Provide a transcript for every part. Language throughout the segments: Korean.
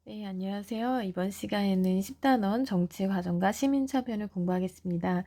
네, 안녕하세요. 이번 시간에는 10단원 정치 과정과 시민차별을 공부하겠습니다.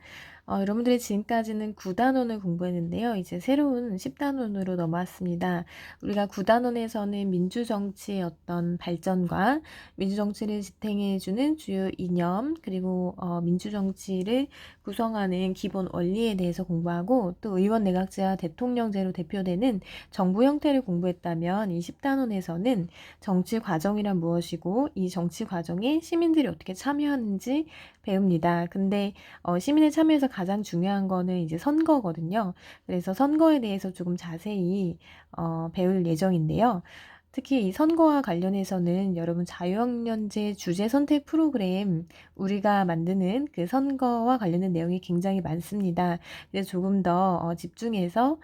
여러분들이 지금까지는 9단원을 공부했는데요. 이제 새로운 10단원으로 넘어왔습니다. 우리가 9단원에서는 민주정치의 어떤 발전과 민주정치를 지탱해주는 주요 이념, 그리고 민주정치를 구성하는 기본 원리에 대해서 공부하고 또 의원 내각제와 대통령제로 대표되는 정부 형태를 공부했다면 이 10단원에서는 정치 과정이란 무엇이고 이 정치 과정에 시민들이 어떻게 참여하는지 배웁니다. 근데 시민의 참여에서 가장 중요한 거는 이제 선거거든요. 그래서 선거에 대해서 조금 자세히 배울 예정인데요. 특히 이 선거와 관련해서는 여러분 자유학년제 주제 선택 프로그램 우리가 만드는 그 선거와 관련된 내용이 굉장히 많습니다. 그래서 조금 더 집중해서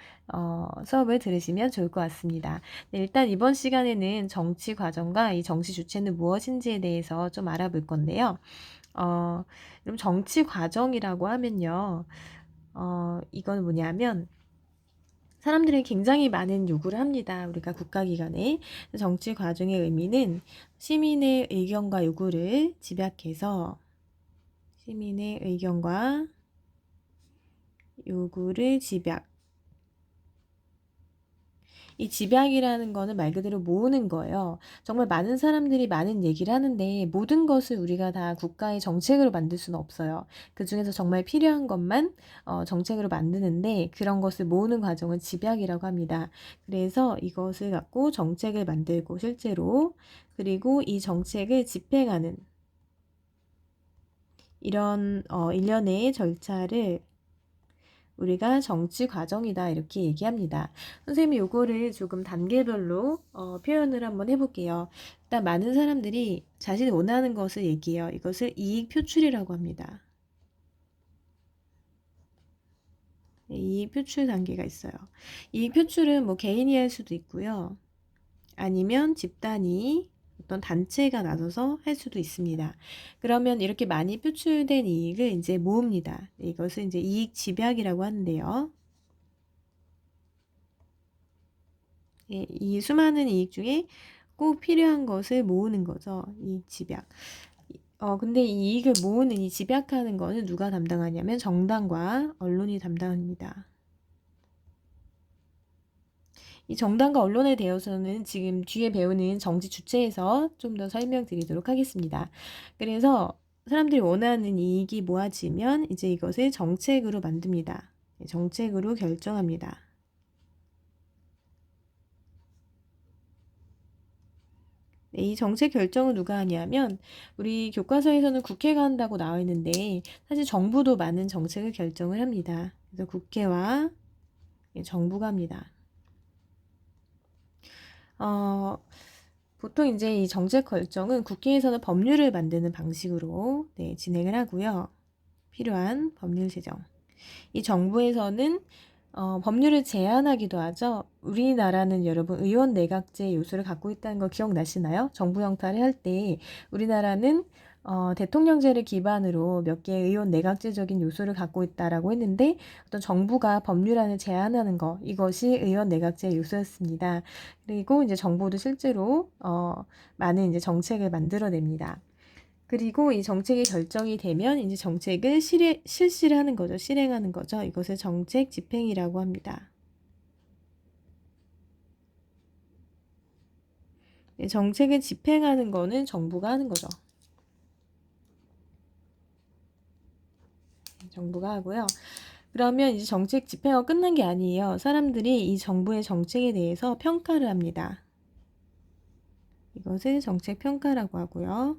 수업을 들으시면 좋을 것 같습니다. 네, 일단 이번 시간에는 정치 과정과 이 정치 주체는 무엇인지에 대해서 좀 알아볼 건데요. 그럼 정치 과정이라고 하면요. 이건 뭐냐면 사람들이 굉장히 많은 요구를 합니다. 우리가 국가기관에. 정치 과정의 의미는 시민의 의견과 요구를 집약해서 시민의 의견과 요구를 집약. 이 집약이라는 거는 말 그대로 모으는 거예요. 정말 많은 사람들이 많은 얘기를 하는데 모든 것을 우리가 다 국가의 정책으로 만들 수는 없어요. 그 중에서 정말 필요한 것만 정책으로 만드는데 그런 것을 모으는 과정은 집약이라고 합니다. 그래서 이것을 갖고 정책을 만들고 실제로 그리고 이 정책을 집행하는 이런 일련의 절차를 우리가 정치 과정이다 이렇게 얘기합니다. 선생님이 요거를 조금 단계별로 표현을 한번 해볼게요. 일단 많은 사람들이 자신이 원하는 것을 얘기해요. 이것을 이익 표출이라고 합니다. 네, 이익 표출 단계가 있어요. 이익 표출은 뭐 개인이 할 수도 있고요. 아니면 집단이 어떤 단체가 나서서 할 수도 있습니다. 그러면 이렇게 많이 표출된 이익을 이제 모읍니다. 이것을 이제 이익 집약이라고 하는데요. 예, 이 수많은 이익 중에 꼭 필요한 것을 모으는 거죠. 이익 집약. 근데 이 이익을 모으는 이 집약하는 거는 누가 담당하냐면 정당과 언론이 담당합니다. 이 정당과 언론에 대해서는 지금 뒤에 배우는 정치 주체에서 좀 더 설명드리도록 하겠습니다. 그래서 사람들이 원하는 이익이 모아지면 이제 이것을 정책으로 만듭니다. 정책으로 결정합니다. 네, 이 정책 결정을 누가 하냐면 우리 교과서에서는 국회가 한다고 나와 있는데 사실 정부도 많은 정책을 결정을 합니다. 그래서 국회와 정부가 합니다. 어, 보통 이제 이 정책 결정은 국회에서는 법률을 만드는 방식으로 진행을 하고요. 필요한 법률 제정. 이 정부에서는 법률을 제안하기도 하죠. 우리나라는 여러분 의원 내각제 요소를 갖고 있다는 거 기억나시나요? 정부 형태를 할 때 우리나라는 대통령제를 기반으로 몇 개의 의원 내각제적인 요소를 갖고 있다라고 했는데 어떤 정부가 법률안을 제안하는 거 이것이 의원 내각제 요소였습니다. 그리고 이제 정부도 실제로 많은 이제 정책을 만들어냅니다. 그리고 이 정책이 결정이 되면 이제 정책을 실시를 하는 거죠. 실행하는 거죠. 이것을 정책 집행이라고 합니다. 정책을 집행하는 거는 정부가 하는 거죠. 정부가 하고요. 그러면 이제 정책 집행하고 끝난 게 아니에요. 사람들이 이 정부의 정책에 대해서 평가를 합니다. 이것을 정책 평가라고 하고요.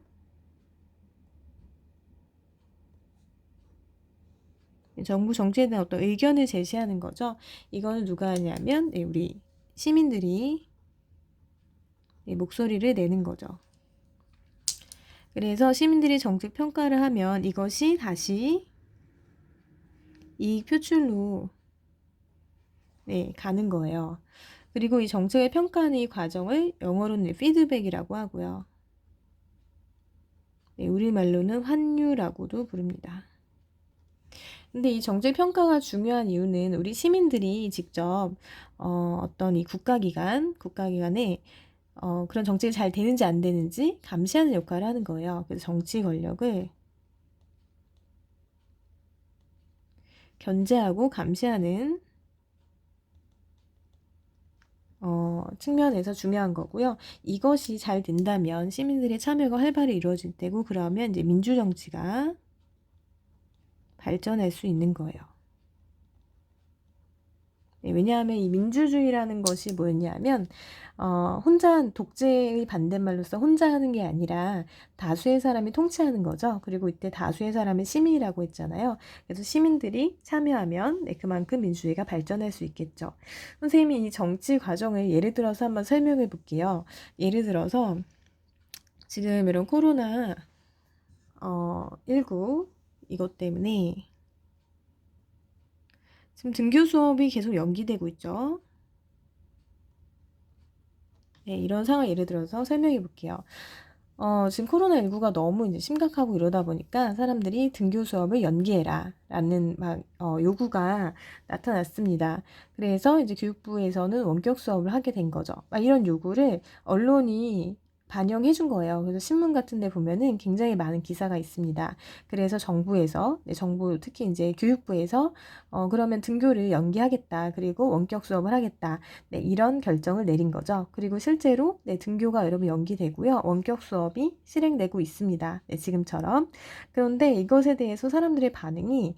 정부 정책에 대한 어떤 의견을 제시하는 거죠. 이거는 누가 하냐면 우리 시민들이 목소리를 내는 거죠. 그래서 시민들이 정책 평가를 하면 이것이 다시 이익 표출로 가는 거예요. 그리고 이 정책을 평가하는 이 과정을 영어로는 피드백이라고 하고요. 우리말로는 환유라고도 부릅니다. 근데 이 정책 평가가 중요한 이유는 우리 시민들이 직접 어떤 이 국가기관에 그런 정책이 잘 되는지 안 되는지 감시하는 역할을 하는 거예요. 그래서 정치 권력을 견제하고 감시하는 측면에서 중요한 거고요. 이것이 잘 된다면 시민들의 참여가 활발히 이루어질 때고 그러면 이제 민주정치가 발전할 수 있는 거예요. 네, 왜냐하면 이 민주주의라는 것이 뭐였냐면 혼자 독재의 반대말로서 혼자 하는 게 아니라 다수의 사람이 통치하는 거죠. 그리고 이때 다수의 사람은 시민이라고 했잖아요. 그래서 시민들이 참여하면 네, 그만큼 민주주의가 발전할 수 있겠죠. 선생님이 이 정치 과정을 예를 들어서 한번 설명해 볼게요. 예를 들어서 지금 이런 코로나 19 이것 때문에 지금 등교 수업이 계속 연기되고 있죠. 네, 이런 상황 예를 들어서 설명해 볼게요. 지금 코로나19가 너무 이제 심각하고 이러다 보니까 사람들이 등교 수업을 연기해라 라는 막 요구가 나타났습니다. 그래서 이제 교육부에서는 원격 수업을 하게 된 거죠. 막 이런 요구를 언론이 반영해 준 거예요. 그래서 신문 같은 데 보면은 굉장히 많은 기사가 있습니다. 그래서 정부에서, 네, 정부 특히 이제 교육부에서 그러면 등교를 연기하겠다. 그리고 원격 수업을 하겠다. 네, 이런 결정을 내린 거죠. 그리고 실제로 네, 등교가 여러분 연기되고요. 원격 수업이 실행되고 있습니다. 네, 지금처럼. 그런데 이것에 대해서 사람들의 반응이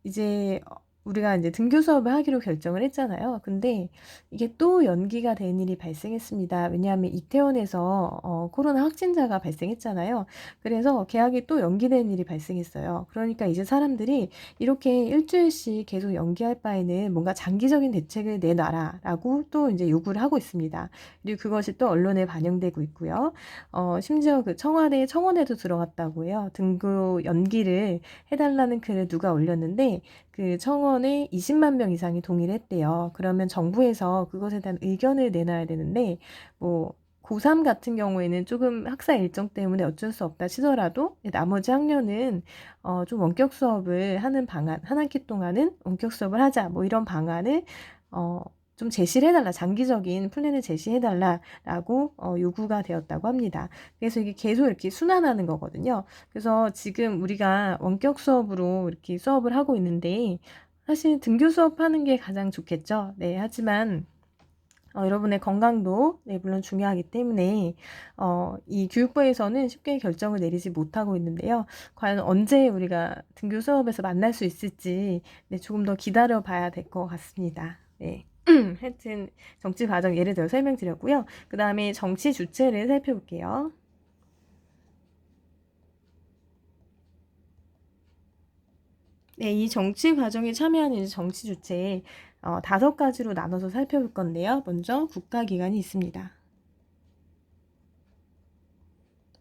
이제 우리가 이제 등교 수업을 하기로 결정을 했잖아요. 근데 이게 또 연기가 된 일이 발생했습니다. 왜냐하면 이태원에서 코로나 확진자가 발생했잖아요. 그래서 개학이 또 연기된 일이 발생했어요. 그러니까 이제 사람들이 이렇게 일주일씩 계속 연기할 바에는 뭔가 장기적인 대책을 내놔라라고 또 이제 요구를 하고 있습니다. 그리고 그것이 또 언론에 반영되고 있고요. 심지어 그 청와대 청원에도 들어갔다고 해요. 등교 연기를 해달라는 글을 누가 올렸는데 그 청원에 20만 명 이상이 동의를 했대요. 그러면 정부에서 그것에 대한 의견을 내놔야 되는데 뭐 고3 같은 경우에는 조금 학사 일정 때문에 어쩔 수 없다 치더라도 나머지 학년은 좀 원격 수업을 하는 방안, 한 학기 동안은 원격 수업을 하자 뭐 이런 방안을 어, 좀 제시를 해달라, 장기적인 플랜을 제시해달라라고 요구가 되었다고 합니다. 그래서 이게 계속 이렇게 순환하는 거거든요. 그래서 지금 우리가 원격 수업으로 이렇게 수업을 하고 있는데 사실 등교 수업하는 게 가장 좋겠죠. 네, 하지만 여러분의 건강도 네, 물론 중요하기 때문에 이 교육부에서는 쉽게 결정을 내리지 못하고 있는데요. 과연 언제 우리가 등교 수업에서 만날 수 있을지 네, 조금 더 기다려 봐야 될 것 같습니다. 네. 하여튼 정치 과정 예를 들어 설명드렸고요. 그 다음에 정치 주체를 살펴볼게요. 네, 이 정치 과정에 참여하는 정치 주체 5가지로 나눠서 살펴볼 건데요. 먼저 국가기관이 있습니다.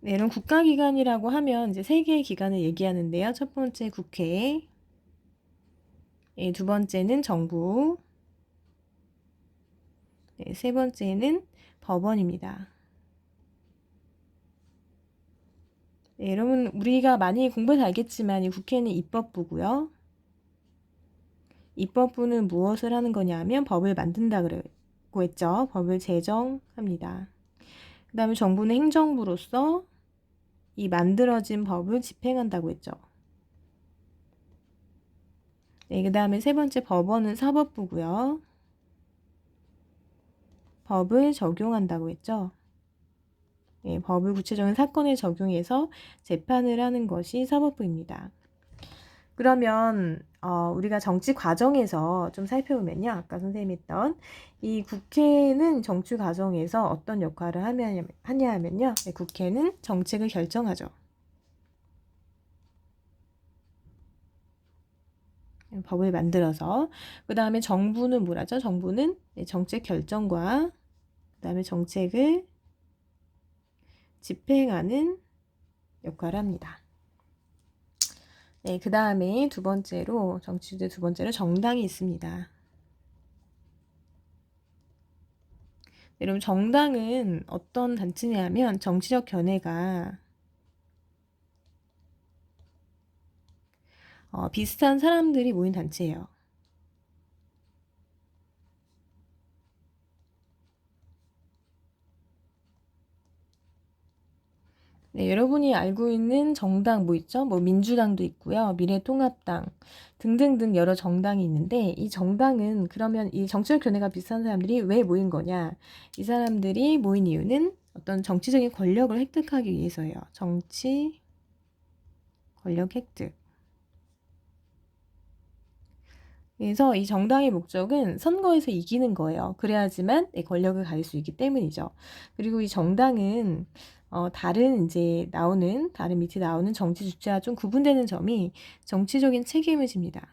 네, 이런 국가기관이라고 하면 이제 3개의 기관을 얘기하는데요. 첫 번째 국회, 네, 두 번째는 정부, 네, 세 번째는 법원입니다. 네, 여러분 우리가 많이 공부해서 알겠지만 이 국회는 입법부고요. 입법부는 무엇을 하는 거냐면 법을 만든다 그러고 했죠. 법을 제정합니다. 그 다음에 정부는 행정부로서 이 만들어진 법을 집행한다고 했죠. 네, 그 다음에 세 번째 법원은 사법부고요. 법을 적용한다고 했죠. 네, 법을 구체적인 사건에 적용해서 재판을 하는 것이 사법부입니다. 그러면 우리가 정치 과정에서 좀 살펴보면요. 아까 선생님이 했던 이 국회는 정치 과정에서 어떤 역할을 하냐 하면요. 네, 국회는 정책을 결정하죠. 법을 만들어서 그 다음에 정부는 뭐라죠? 정부는 정책 결정과 그 다음에 정책을 집행하는 역할을 합니다. 네, 그 다음에 두 번째로 정치주제 두 번째로 정당이 있습니다. 여러분 정당은 어떤 단체냐면 정치적 견해가 비슷한 사람들이 모인 단체예요. 네, 여러분이 알고 있는 정당 뭐 있죠? 뭐 민주당도 있고요. 미래통합당 등등등 여러 정당이 있는데 이 정당은 그러면 이 정치적 견해가 비슷한 사람들이 왜 모인 거냐? 이 사람들이 모인 이유는 어떤 정치적인 권력을 획득하기 위해서예요. 정치 권력 획득. 그래서 이 정당의 목적은 선거에서 이기는 거예요. 그래야지만 내 권력을 가질 수 있기 때문이죠. 그리고 이 정당은 다른 이제 다른 밑에 나오는 정치 주체와 좀 구분되는 점이 정치적인 책임을 집니다.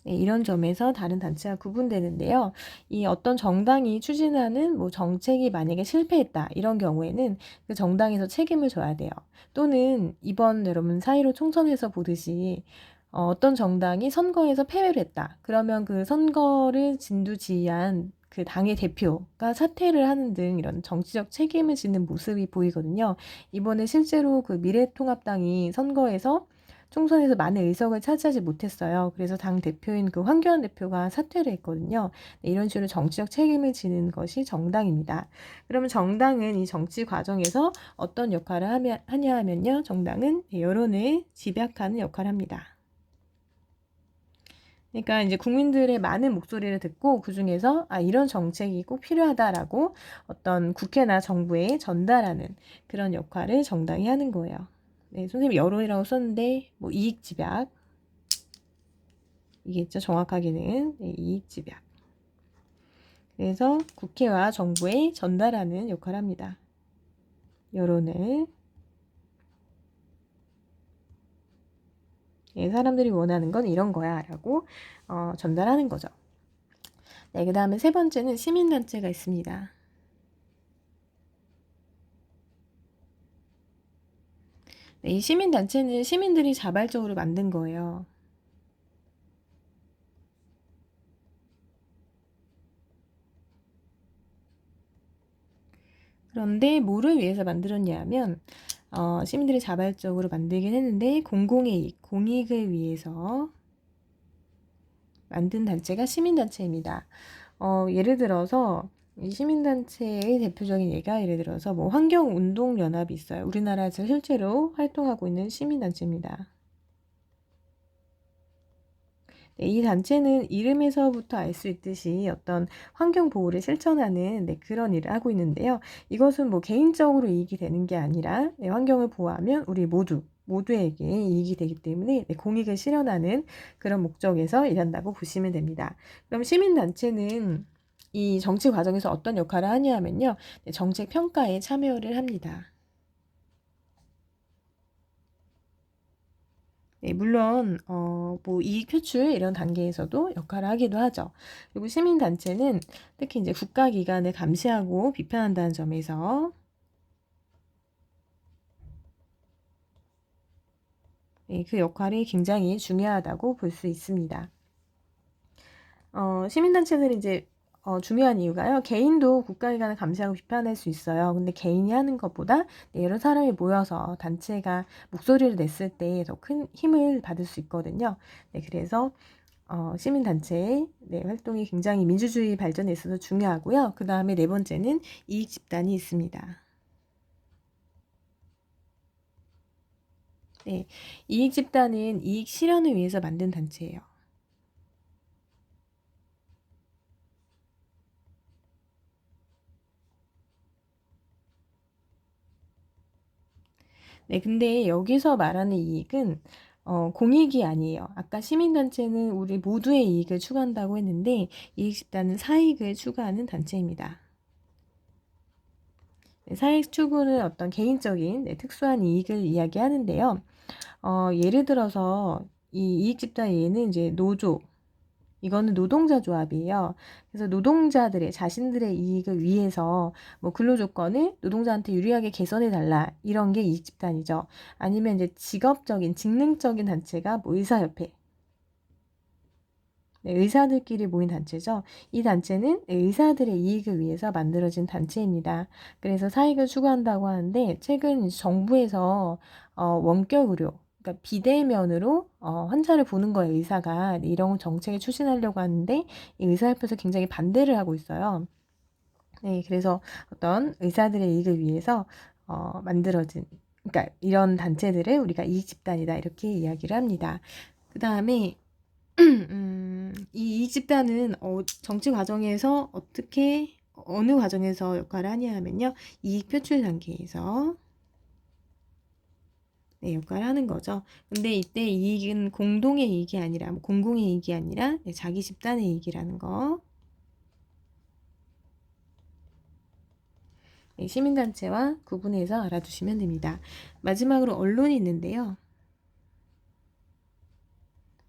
네, 이런 점에서 다른 단체와 구분되는데요. 이 어떤 정당이 추진하는 뭐 정책이 만약에 실패했다 이런 경우에는 그 정당에서 책임을 져야 돼요. 또는 이번 여러분 4.15 총선에서 보듯이 어떤 정당이 선거에서 패배를 했다. 그러면 그 선거를 진두지휘한 그 당의 대표가 사퇴를 하는 등 이런 정치적 책임을 지는 모습이 보이거든요. 이번에 실제로 그 미래통합당이 선거에서 총선에서 많은 의석을 차지하지 못했어요. 그래서 당 대표인 그 황교안 대표가 사퇴를 했거든요. 네, 이런 식으로 정치적 책임을 지는 것이 정당입니다. 그러면 정당은 이 정치 과정에서 어떤 역할을 하냐 하면요. 정당은 여론을 집약하는 역할을 합니다. 그러니까 이제 국민들의 많은 목소리를 듣고 그중에서 이런 정책이 꼭 필요하다라고 어떤 국회나 정부에 전달하는 그런 역할을 정당이 하는 거예요. 네, 선생님이 여론이라고 썼는데 뭐 이익 집약 이게 있죠. 정확하게는 네, 이익 집약. 그래서 국회와 정부에 전달하는 역할을 합니다. 여론을 사람들이 원하는 건 이런 거야 라고 전달하는 거죠. 네, 그 다음에 세 번째는 시민단체가 있습니다. 네, 이 시민단체는 시민들이 자발적으로 만든 거예요. 그런데 뭐를 위해서 만들었냐 하면 시민들이 자발적으로 만들긴 했는데 공공의 이익, 공익을 위해서 만든 단체가 시민단체입니다. 예를 들어서 이 시민단체의 대표적인 예가 예를 들어서 뭐 환경운동연합이 있어요. 우리나라에서 실제로 활동하고 있는 시민단체입니다. 네, 이 단체는 이름에서부터 알 수 있듯이 어떤 환경 보호를 실천하는 그런 일을 하고 있는데요. 이것은 뭐 개인적으로 이익이 되는 게 아니라 환경을 보호하면 우리 모두에게 이익이 되기 때문에 공익을 실현하는 그런 목적에서 일한다고 보시면 됩니다. 그럼 시민단체는 이 정치 과정에서 어떤 역할을 하냐 하면요. 정책 평가에 참여를 합니다. 네, 물론 뭐 이익 표출 이런 단계에서도 역할을 하기도 하죠. 그리고 시민단체는 특히 이제 국가기관을 감시하고 비판한다는 점에서 그 역할이 굉장히 중요하다고 볼 수 있습니다. 시민단체들이 이제 중요한 이유가요. 개인도 국가기관을 감시하고 비판할 수 있어요. 근데 개인이 하는 것보다 여러 사람이 모여서 단체가 목소리를 냈을 때 더 큰 힘을 받을 수 있거든요. 네, 그래서 시민단체의 활동이 굉장히 민주주의 발전에 있어서 중요하고요. 그 다음에 네 번째는 이익 집단이 있습니다. 네, 이익 집단은 이익 실현을 위해서 만든 단체예요. 네, 근데 여기서 말하는 이익은 공익이 아니에요. 아까 시민단체는 우리 모두의 이익을 추구한다고 했는데 이익 집단은 사익을 추구하는 단체입니다. 네, 사익 추구는 어떤 개인적인 특수한 이익을 이야기하는데요. 예를 들어서 이 이익 집단 예는 이제 노조, 이거는 노동자 조합이에요. 그래서 노동자들의 자신들의 이익을 위해서 뭐 근로 조건을 노동자한테 유리하게 개선해 달라 이런 게 이익 집단이죠. 아니면 이제 직업적인 직능적인 단체가 뭐 의사협회. 네, 의사들끼리 모인 단체죠. 이 단체는 의사들의 이익을 위해서 만들어진 단체입니다. 그래서 사익을 추구한다고 하는데 최근 정부에서 원격 의료 그러니까 비대면으로 환자를 보는 거예요, 의사가. 이런 정책을 추진하려고 하는데 이 의사협회에서 굉장히 반대를 하고 있어요. 네, 그래서 어떤 의사들의 이익을 위해서 만들어진, 그러니까 이런 단체들을 우리가 이익 집단이다 이렇게 이야기를 합니다. 그 다음에 이 이익 집단은 정치 과정에서 어느 과정에서 역할을 하냐 하면요, 이익 표출 단계에서 네, 역할을 하는 거죠. 근데 이때 이익은 공동의 이익이 아니라 뭐 공공의 이익이 아니라 네, 자기 집단의 이익이라는 거. 네, 시민단체와 구분해서 알아두시면 됩니다. 마지막으로 언론이 있는데요.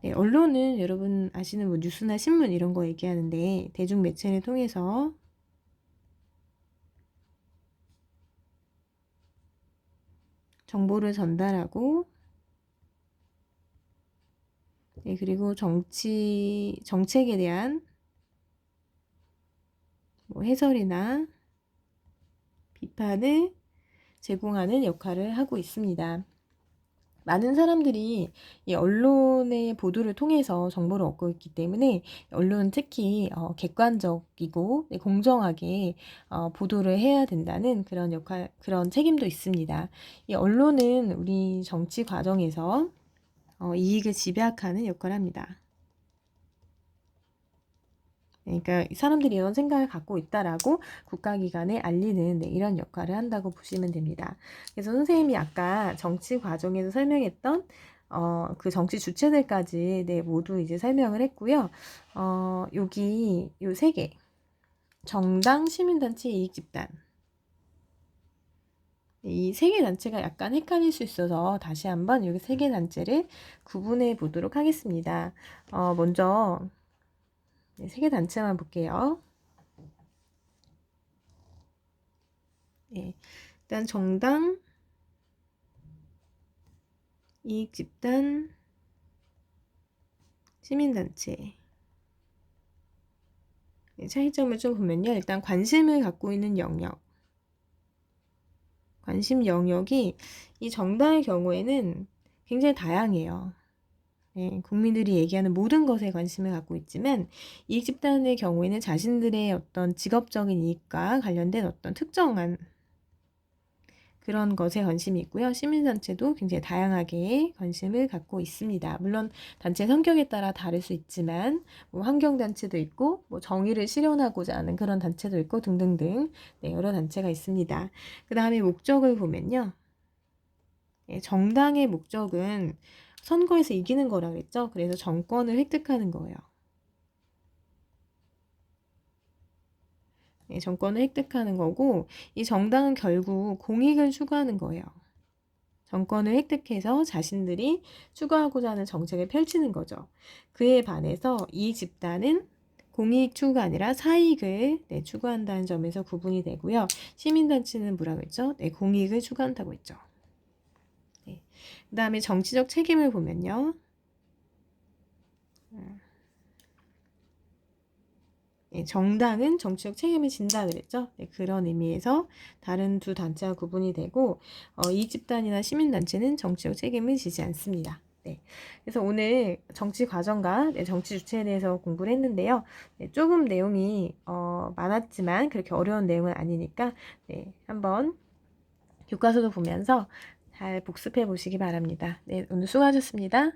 네, 언론은 여러분 아시는 뭐 뉴스나 신문 이런 거 얘기하는데 대중매체를 통해서 정보를 전달하고 네, 그리고 정책에 대한 뭐 해설이나 비판을 제공하는 역할을 하고 있습니다. 많은 사람들이 이 언론의 보도를 통해서 정보를 얻고 있기 때문에 언론은 특히 객관적이고 네, 공정하게 보도를 해야 된다는 그런 책임도 있습니다. 이 언론은 우리 정치 과정에서 이익을 집약하는 역할을 합니다. 그러니까 사람들이 이런 생각을 갖고 있다라고 국가기관에 알리는 네, 이런 역할을 한다고 보시면 됩니다. 그래서 선생님이 아까 정치 과정에서 설명했던 그 정치 주체들까지 네, 모두 이제 설명을 했고요. 여기 요 세 개. 정당, 시민단체, 이익집단. 이 세 개 단체가 약간 헷갈릴 수 있어서 다시 한번 여기 세 개 단체를 구분해 보도록 하겠습니다. 먼저 네, 세 개 단체만 볼게요. 네, 일단 정당, 이익집단, 시민단체. 네, 차이점을 좀 보면요. 일단 관심을 갖고 있는 영역. 관심 영역이 이 정당의 경우에는 굉장히 다양해요. 네, 국민들이 얘기하는 모든 것에 관심을 갖고 있지만 이익집단의 경우에는 자신들의 어떤 직업적인 이익과 관련된 어떤 특정한 그런 것에 관심이 있고요. 시민단체도 굉장히 다양하게 관심을 갖고 있습니다. 물론 단체 성격에 따라 다를 수 있지만 뭐 환경단체도 있고 뭐 정의를 실현하고자 하는 그런 단체도 있고 등등등 네, 여러 단체가 있습니다. 그 다음에 목적을 보면요. 네, 정당의 목적은 선거에서 이기는 거라 그랬죠. 그래서 정권을 획득하는 거예요. 네, 정권을 획득하는 거고 이 정당은 결국 공익을 추구하는 거예요. 정권을 획득해서 자신들이 추구하고자 하는 정책을 펼치는 거죠. 그에 반해서 이 집단은 공익 추구가 아니라 사익을 네, 추구한다는 점에서 구분이 되고요. 시민단체는 뭐라고 했죠? 네, 공익을 추구한다고 했죠. 네. 그 다음에 정치적 책임을 보면요. 네, 정당은 정치적 책임을 진다 그랬죠. 네, 그런 의미에서 다른 두 단체와 구분이 되고 이 집단이나 시민단체는 정치적 책임을 지지 않습니다. 네, 그래서 오늘 정치 과정과 네, 정치 주체에 대해서 공부를 했는데요. 네, 조금 내용이 많았지만 그렇게 어려운 내용은 아니니까 네, 한번 교과서도 보면서 잘 복습해 보시기 바랍니다. 네, 오늘 수고하셨습니다.